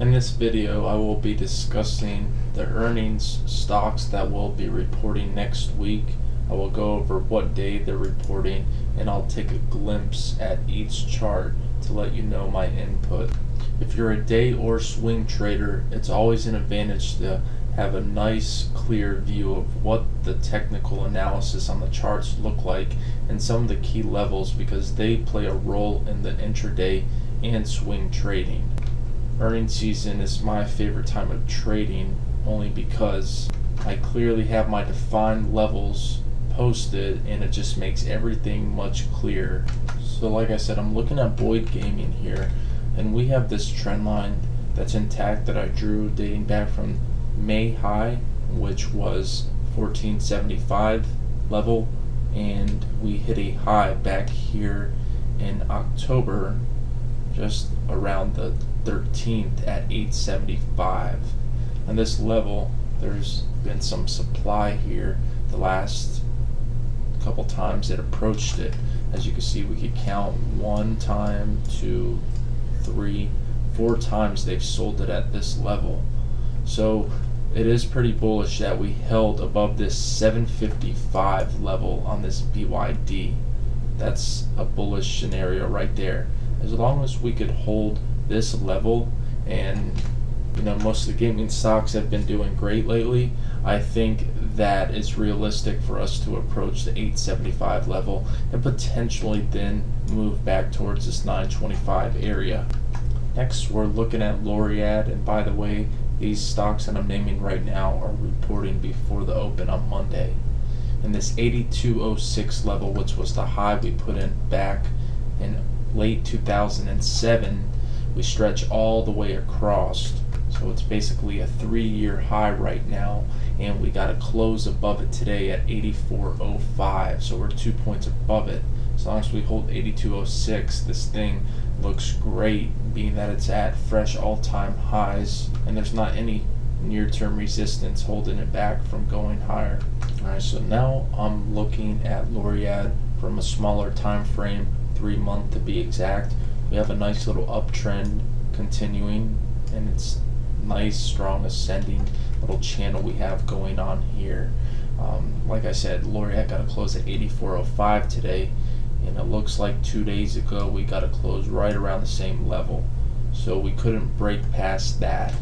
In this video, I will be discussing the earnings stocks that will be reporting next week. I will go over what day they're reporting, and I'll take a glimpse at each chart to let you know my input. If you're a day or swing trader, it's always an advantage to have a nice clear view of what the technical analysis on the charts look like and some of the key levels, because they play a role in the intraday and swing trading. Earnings season is my favorite time of trading only because I clearly have my defined levels posted and it just makes everything much clearer. So like I said, I'm looking at Boyd Gaming here, and we have this trend line that's intact that I drew dating back from May high, which was 1475 level, and we hit a high back here in October just around the 13th at 875. And this level, there's been some supply here the last couple times it approached it. As you can see, we could count 1 time, 2, 3, 4 times they've sold it at this level. So it is pretty bullish that we held above this 755 level on this BYD. That's a bullish scenario right there. As long as we could hold this level, and most of the gaming stocks have been doing great lately, I think that it's realistic for us to approach the 875 level and potentially then move back towards this 925 area. Next, we're looking at Laureate, and by the way, these stocks that I'm naming right now are reporting before the open on Monday. And this 8206 level, which was the high we put in back in late 2007, we stretch all the way across. So it's basically a 3-year high right now, and we got to close above it today at 8405. So we're 2 points above it. As long as we hold 8206, this thing looks great, being that it's at fresh all-time highs, and there's not any near-term resistance holding it back from going higher. Alright, so now I'm looking at Laureate from a smaller time frame, 3 month to be exact. We have a nice little uptrend continuing, and it's nice strong ascending little channel we have going on here. Like I said, Laureate got to close at 8405 today, and it looks like 2 days ago we got to close right around the same level, so we couldn't break past that.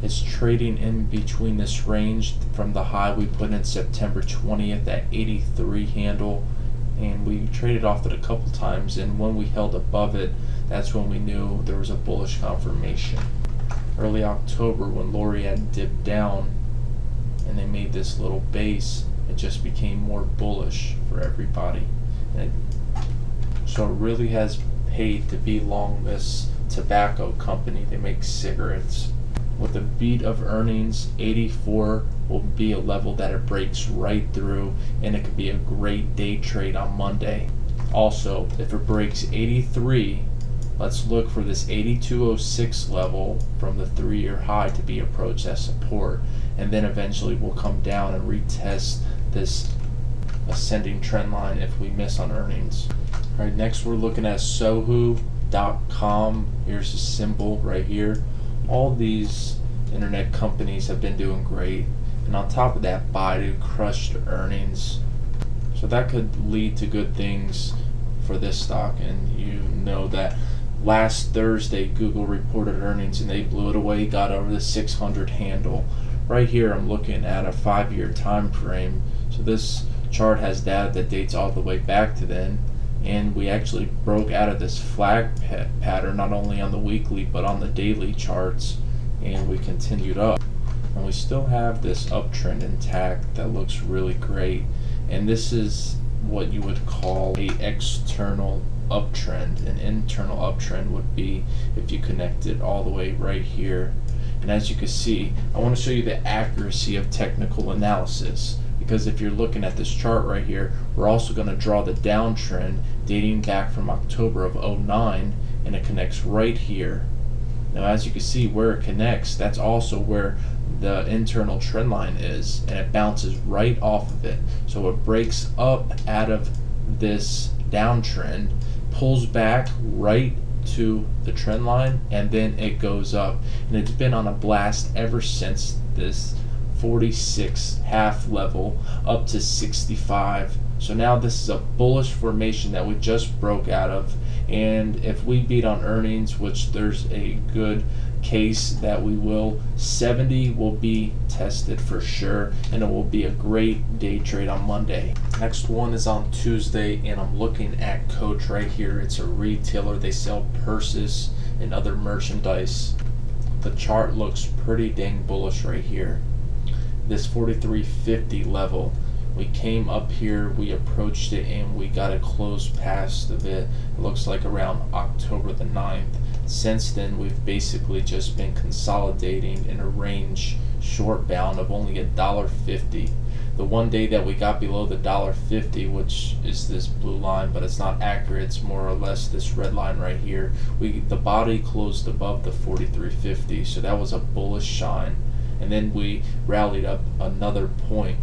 It's trading in between this range from the high we put in September 20th at 83 handle, and we traded off it a couple times, and when we held above it, that's when we knew there was a bullish confirmation. Early October, when Laureate dipped down and they made this little base, it just became more bullish for everybody. So it really has paid to be long this tobacco company. They make cigarettes. With a beat of earnings, 84 will be a level that it breaks right through, and it could be a great day trade on Monday. Also, if it breaks 83, let's look for this 8206 level from the 3-year high to be approached as support, and then eventually we'll come down and retest this ascending trend line if we miss on earnings. Alright, next we're looking at Sohu.com. Here's the symbol right here. All these internet companies have been doing great, and on top of that, Baidu crushed earnings, so that could lead to good things for this stock. And you know that last Thursday Google reported earnings and they blew it away, got over the 600 handle. Right here I'm looking at a 5-year time frame, so this chart has data that dates all the way back to then, and we actually broke out of this flag pattern not only on the weekly but on the daily charts, and we continued up, and we still have this uptrend intact that looks really great. And this is what you would call a external uptrend. An internal uptrend would be if you connect it all the way right here. And as you can see, I want to show you the accuracy of technical analysis, because if you're looking at this chart right here, we're also going to draw the downtrend dating back from October of 09, and it connects right here. Now as you can see, where it connects, that's also where the internal trend line is, and it bounces right off of it. So it breaks up out of this downtrend, pulls back right to the trend line, and then it goes up, and it's been on a blast ever since this 46 half level up to 65. So now this is a bullish formation that we just broke out of, and if we beat on earnings, which there's a good case that we will, 70 will be tested for sure, and it will be a great day trade on Monday. Next one is on Tuesday, and I'm looking at Coach right here. It's a retailer. They sell purses and other merchandise. The chart looks pretty dang bullish right here. This 43.50 level, we came up here, we approached it, and we got a close past of it. It looks like around October the 9th. Since then, we've basically just been consolidating in a range short bound of only $1.50. The one day that we got below the $1.50, which is this blue line, but it's not accurate, it's more or less this red line right here, the body closed above the 43.50, so that was a bullish shine, and then we rallied up another point.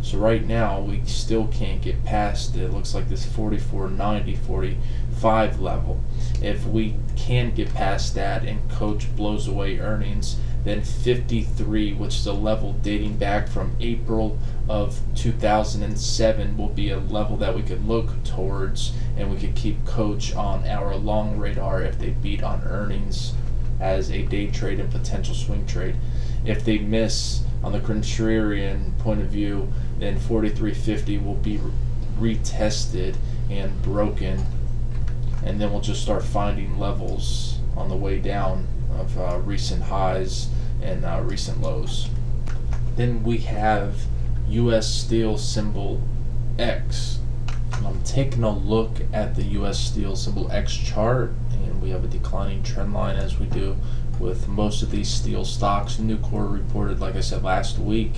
So right now we still can't get past it. It looks like this 44.90, 45 level. If we can get past that and Coach blows away earnings, then 53, which is a level dating back from April of 2007, will be a level that we could look towards, and we could keep Coach on our long radar if they beat on earnings as a day trade and potential swing trade. If they miss on the contrarian point of view, then 43.50 will be retested and broken, and then we'll just start finding levels on the way down of recent highs and recent lows. Then we have US Steel symbol X. I'm taking a look at the US Steel symbol X chart, and we have a declining trend line as we do with most of these steel stocks. Nucor reported, like I said, last week,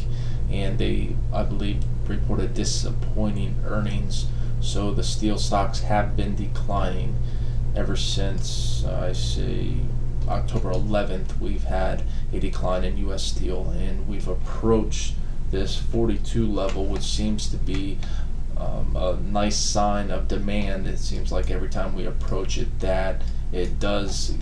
and they, I believe, reported disappointing earnings. So the steel stocks have been declining ever since, I say, October 11th. We've had a decline in US Steel, and we've approached this 42 level, which seems to be a nice sign of demand. It seems like every time we approach it, that it does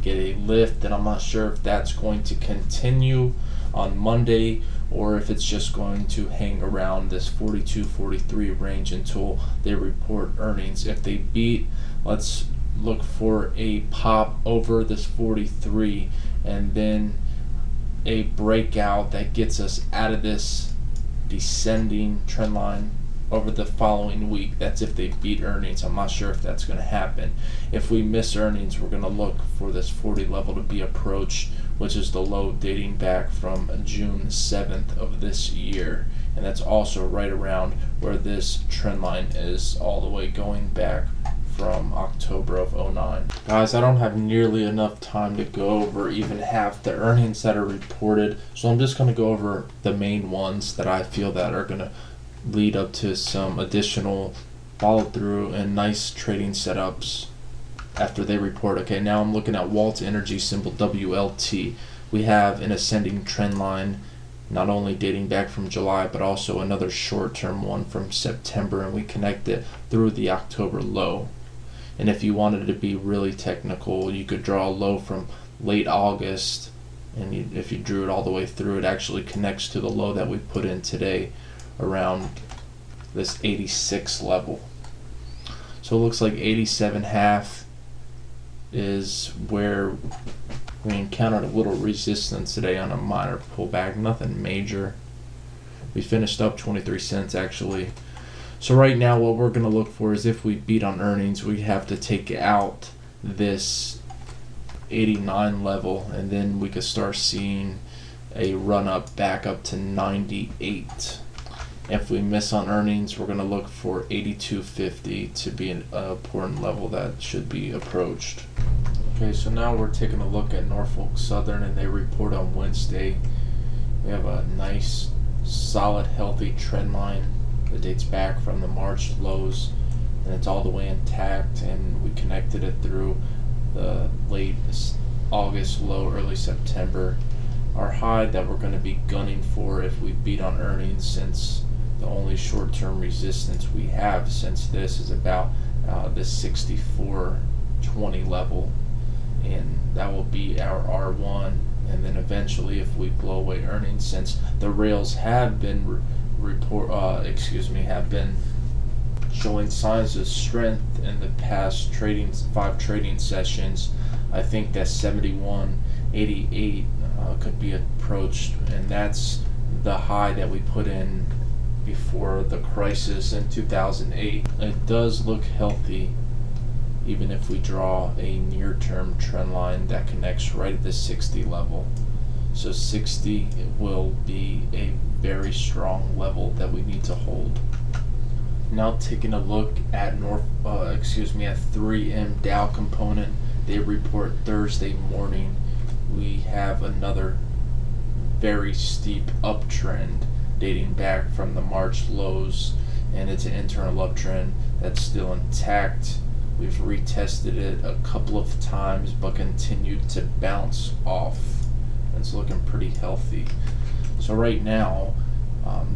get a lift, and I'm not sure if that's going to continue on Monday or if it's just going to hang around this 42-43 range until they report earnings. If they beat, let's look for a pop over this 43 and then a breakout that gets us out of this descending trend line over the following week. That's if they beat earnings. I'm not sure if that's going to happen. If we miss earnings, we're going to look for this 40 level to be approached, which is the low dating back from June 7th of this year, and that's also right around where this trend line is, all the way going back from October of 09. Guys, I don't have nearly enough time to go over even half the earnings that are reported, so I'm just going to go over the main ones that I feel that are going to lead up to some additional follow through and nice trading setups after they report. Okay, now I'm looking at Walt Energy, symbol WLT. We have an ascending trend line, not only dating back from July, but also another short-term one from September, and we connect it through the October low. And if you wanted to be really technical, you could draw a low from late August, and if you drew it all the way through, it actually connects to the low that we put in today around this 86 level. So it looks like 87.5 is where we encountered a little resistance today on a minor pullback, nothing major. We finished up 23 cents actually. So right now what we're going to look for is if we beat on earnings, we have to take out this 89 level, and then we could start seeing a run up back up to 98. If we miss on earnings, we're going to look for 82.50 to be an important level that should be approached. Okay, so now we're taking a look at Norfolk Southern, and they report on Wednesday. We have a nice, solid, healthy trend line that dates back from the March lows, and it's all the way intact, and we connected it through the late August low, early September. Our high that we're going to be gunning for if we beat on earnings, since the only short-term resistance we have since this is about this 64.20 level. and that will be our R1. And then eventually, if we blow away earnings, since the rails have been have been showing signs of strength in the past 5 trading sessions, I think that 71.88 could be approached, and that's the high that we put in before the crisis in 2008. It does look healthy, even if we draw a near-term trend line that connects right at the 60 level. So 60 will be a very strong level that we need to hold. Now taking a look at 3M Dow component, they report Thursday morning. We have another very steep uptrend dating back from the March lows, and it's an internal uptrend that's still intact. We've retested it a couple of times but continued to bounce off. It's looking pretty healthy. So right now,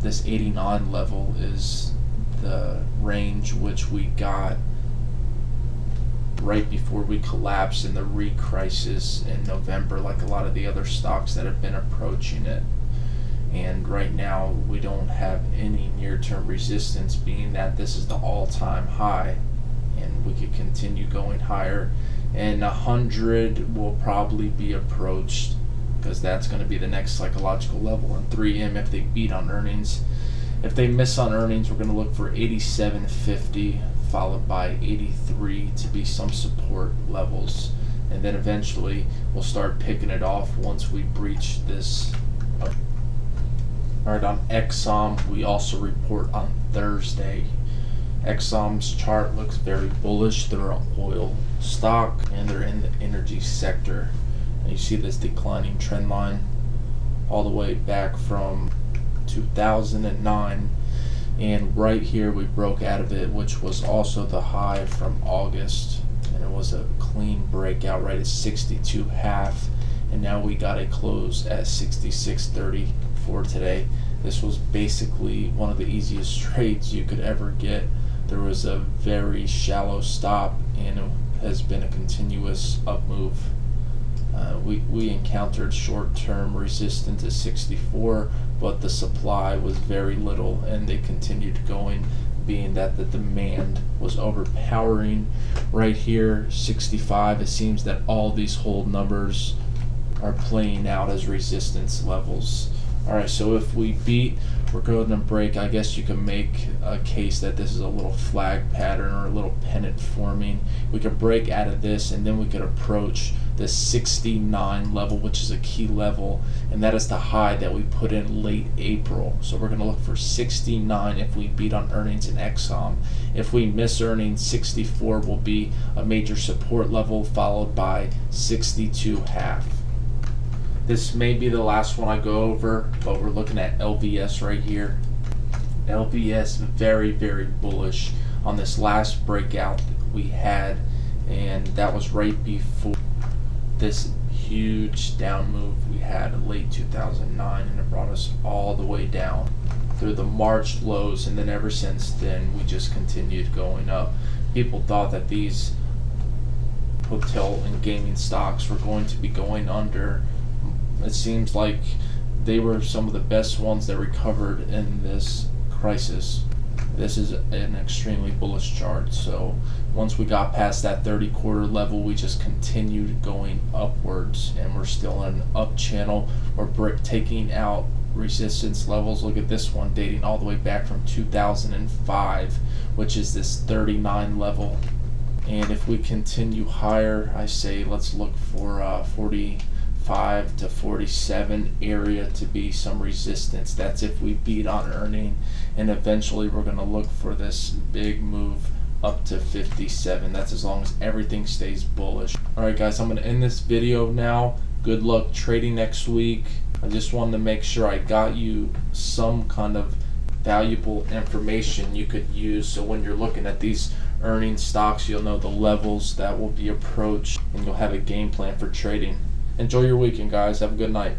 this 89 level is the range which we got right before we collapsed in the re-crisis in November, like a lot of the other stocks that have been approaching it. And right now we don't have any near-term resistance, being that this is the all-time high, and we could continue going higher. And 100 will probably be approached, because that's going to be the next psychological level in 3M if they beat on earnings. If they miss on earnings, we're going to look for 87.50, followed by 83 to be some support levels. And then eventually we'll start picking it off once we breach this. Alright, on Exxon, we also report on Thursday. Exxon's chart looks very bullish. They're an oil stock and they're in the energy sector. And you see this declining trend line all the way back from 2009, and right here we broke out of it, which was also the high from August, and it was a clean breakout right at 62.5, and now we got a close at 66.30 for today. This was basically one of the easiest trades you could ever get. There was a very shallow stop, and it has been a continuous up move. We encountered short-term resistance at 64, but the supply was very little, and they continued going, being that the demand was overpowering. Right here, 65, it seems that all these hold numbers are playing out as resistance levels. Alright, so if we beat, we're going to break. I guess you can make a case that this is a little flag pattern or a little pennant forming. We could break out of this, and then we could approach the 69 level, which is a key level, and that is the high that we put in late April. So we're going to look for 69 if we beat on earnings in Exxon. If we miss earnings, 64 will be a major support level, followed by 62.5. This may be the last one I go over, but we're looking at LVS right here. LVS very, very bullish on this last breakout we had, and that was right before this huge down move we had in late 2009, and it brought us all the way down through the March lows, and then ever since then we just continued going up. People thought that these hotel and gaming stocks were going to be going under. It seems like they were some of the best ones that recovered in this crisis. This is an extremely bullish chart. So once we got past that 30-quarter level, we just continued going upwards, and we're still in an up channel. We're taking out resistance levels. Look at this one, dating all the way back from 2005, which is this 39 level. And if we continue higher, I say let's look for 45 to 47 area to be some resistance. That's if we beat on earning, and eventually we're going to look for this big move up to 57. That's as long as everything stays bullish. Alright guys, I'm going to end this video now. Good luck trading next week. I just wanted to make sure I got you some kind of valuable information you could use, so when you're looking at these earning stocks, you'll know the levels that will be approached, and you'll have a game plan for trading. Enjoy your weekend, guys. Have a good night.